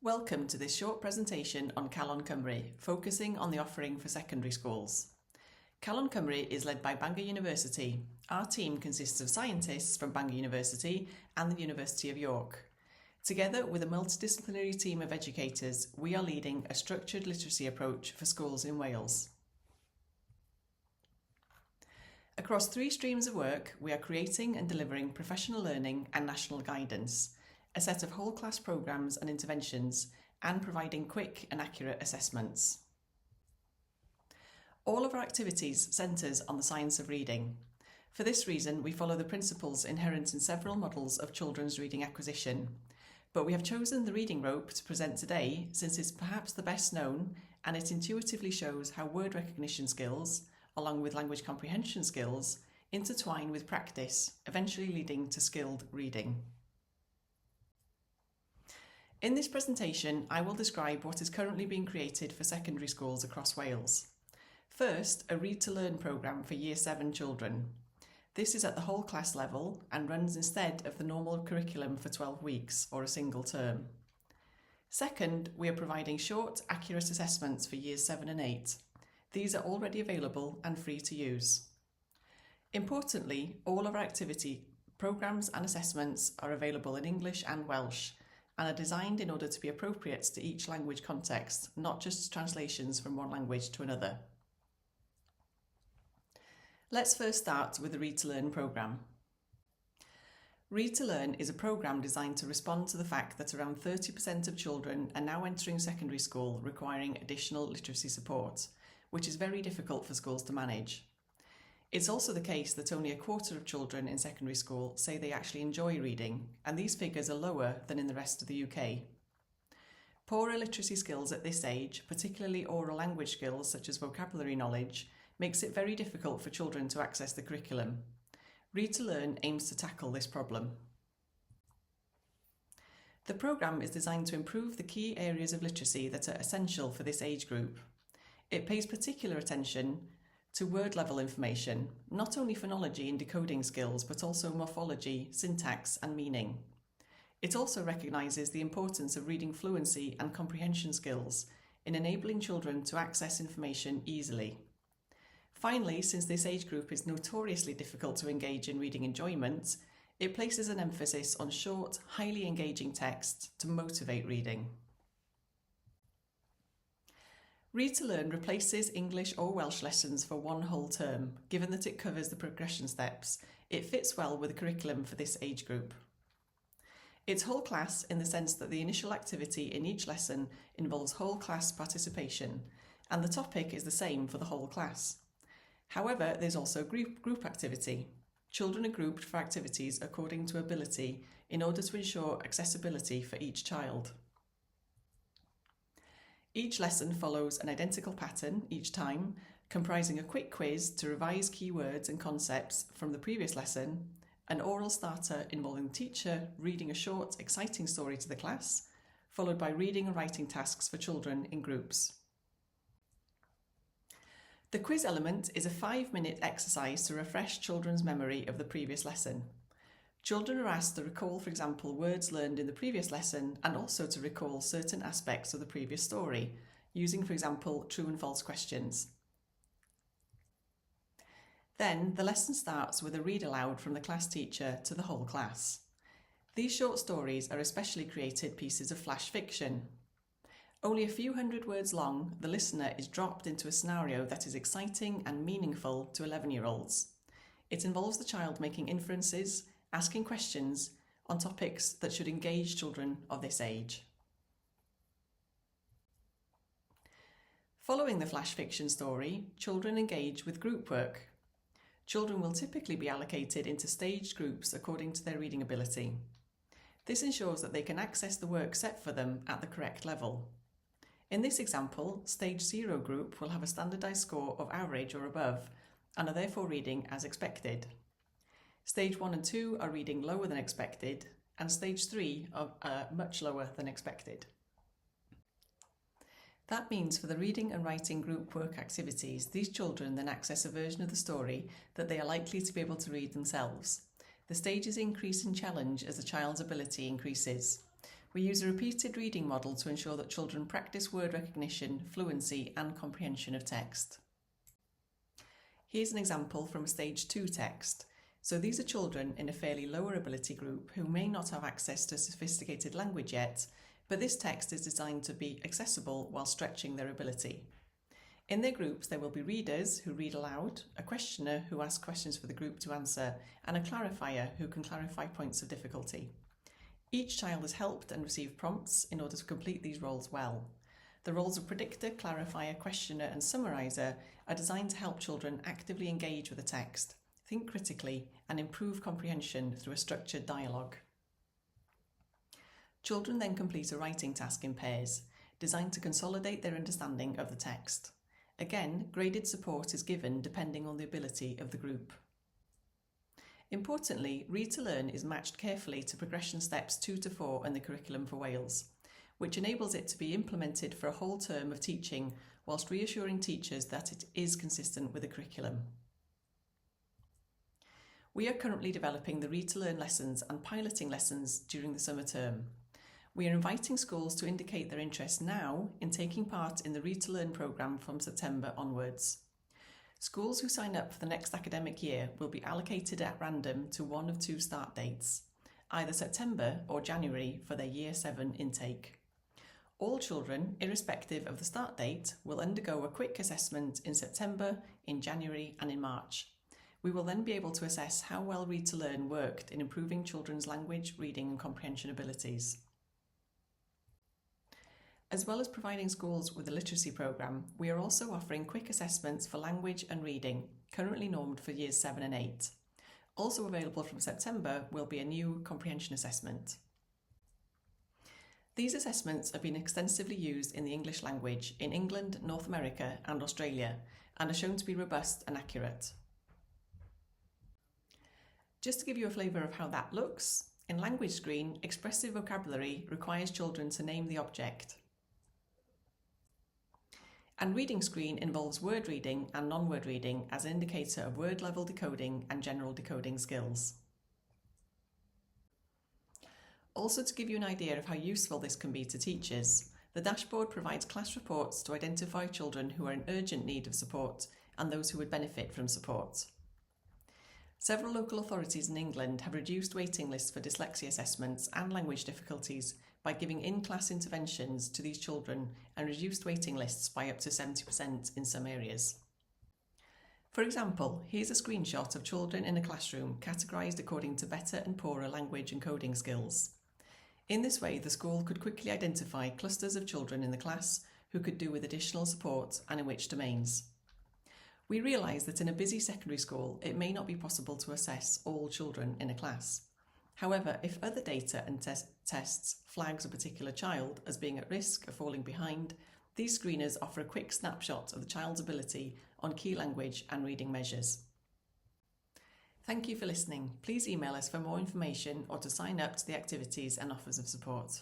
Welcome to this short presentation on Manon Cymru, focusing on the offering for secondary schools. Manon Cymru is led by Bangor University. Our team consists of scientists from Bangor University and the University of York. Together with a multidisciplinary team of educators, we are leading a structured literacy approach for schools in Wales. Across 3 streams of work, we are creating and delivering professional learning and national guidance, a set of whole class programmes and interventions, and providing quick and accurate assessments. All of our activities centres on the science of reading. For this reason, we follow the principles inherent in several models of children's reading acquisition. But we have chosen the reading rope to present today since it's perhaps the best known, and it intuitively shows how word recognition skills, along with language comprehension skills, intertwine with practice, eventually leading to skilled reading. In this presentation, I will describe what is currently being created for secondary schools across Wales. First, a Read to Learn programme for Year 7 children. This is at the whole class level and runs instead of the normal curriculum for 12 weeks or a single term. Second, we are providing short, accurate assessments for Years 7 and 8. These are already available and free to use. Importantly, all of our activity programmes and assessments are available in English and Welsh, and are designed in order to be appropriate to each language context, not just translations from one language to another. Let's first start with the Read to Learn programme. Read to Learn is a programme designed to respond to the fact that around 30% of children are now entering secondary school requiring additional literacy support, which is very difficult for schools to manage. It's also the case that only a quarter of children in secondary school say they actually enjoy reading, and these figures are lower than in the rest of the UK. Poorer literacy skills at this age, particularly oral language skills such as vocabulary knowledge, makes it very difficult for children to access the curriculum. Read to Learn aims to tackle this problem. The programme is designed to improve the key areas of literacy that are essential for this age group. It pays particular attention to word-level information, not only phonology and decoding skills, but also morphology, syntax and meaning. It also recognises the importance of reading fluency and comprehension skills in enabling children to access information easily. Finally, since this age group is notoriously difficult to engage in reading enjoyment, it places an emphasis on short, highly engaging text to motivate reading. Read to Learn replaces English or Welsh lessons for one whole term. Given that it covers the progression steps, it fits well with the curriculum for this age group. It's whole class in the sense that the initial activity in each lesson involves whole class participation, and the topic is the same for the whole class. However, there's also group activity. Children are grouped for activities according to ability in order to ensure accessibility for each child. Each lesson follows an identical pattern each time, comprising a quick quiz to revise key words and concepts from the previous lesson, an oral starter involving the teacher reading a short, exciting story to the class, followed by reading and writing tasks for children in groups. The quiz element is a 5-minute exercise to refresh children's memory of the previous lesson. Children are asked to recall, for example, words learned in the previous lesson and also to recall certain aspects of the previous story, using, for example, true and false questions. Then, the lesson starts with a read aloud from the class teacher to the whole class. These short stories are especially created pieces of flash fiction. Only a few hundred words long, the listener is dropped into a scenario that is exciting and meaningful to 11-year-olds. It involves the child making inferences, asking questions on topics that should engage children of this age. Following the flash fiction story, children engage with group work. Children will typically be allocated into staged groups according to their reading ability. This ensures that they can access the work set for them at the correct level. In this example, Stage 0 group will have a standardised score of average or above and are therefore reading as expected. Stage 1 and 2 are reading lower than expected, and Stage 3 are much lower than expected. That means for the reading and writing group work activities, these children then access a version of the story that they are likely to be able to read themselves. The stages increase in challenge as the child's ability increases. We use a repeated reading model to ensure that children practice word recognition, fluency and comprehension of text. Here's an example from a Stage 2 text. So these are children in a fairly lower ability group who may not have access to sophisticated language yet, but this text is designed to be accessible while stretching their ability. In their groups, there will be readers who read aloud, a questioner who asks questions for the group to answer, and a clarifier who can clarify points of difficulty. Each child is helped and receive prompts in order to complete these roles well. The roles of predictor, clarifier, questioner and summariser are designed to help children actively engage with the text, think critically and improve comprehension through a structured dialogue. Children then complete a writing task in pairs, designed to consolidate their understanding of the text. Again, graded support is given depending on the ability of the group. Importantly, Read to Learn is matched carefully to progression steps 2 to 4 in the curriculum for Wales, which enables it to be implemented for a whole term of teaching whilst reassuring teachers that it is consistent with the curriculum. We are currently developing the Read to Learn lessons and piloting lessons during the summer term. We are inviting schools to indicate their interest now in taking part in the Read to Learn programme from September onwards. Schools who sign up for the next academic year will be allocated at random to one of 2 start dates, either September or January for their Year 7 intake. All children, irrespective of the start date, will undergo a quick assessment in September, in January and in March. We will then be able to assess how well Read to Learn worked in improving children's language, reading and comprehension abilities. As well as providing schools with a literacy programme, we are also offering quick assessments for language and reading, currently normed for Years 7 and 8. Also available from September will be a new comprehension assessment. These assessments have been extensively used in the English language in England, North America and Australia, and are shown to be robust and accurate. Just to give you a flavour of how that looks, in Language Screen, expressive vocabulary requires children to name the object. And Reading Screen involves word reading and non-word reading as an indicator of word level decoding and general decoding skills. Also, to give you an idea of how useful this can be to teachers, the dashboard provides class reports to identify children who are in urgent need of support and those who would benefit from support. Several local authorities in England have reduced waiting lists for dyslexia assessments and language difficulties by giving in-class interventions to these children and reduced waiting lists by up to 70% in some areas. For example, here's a screenshot of children in a classroom categorised according to better and poorer language and coding skills. In this way, the school could quickly identify clusters of children in the class who could do with additional support and in which domains. We realise that in a busy secondary school, it may not be possible to assess all children in a class. However, if other data and tests flags a particular child as being at risk of falling behind, these screeners offer a quick snapshot of the child's ability on key language and reading measures. Thank you for listening. Please email us for more information or to sign up to the activities and offers of support.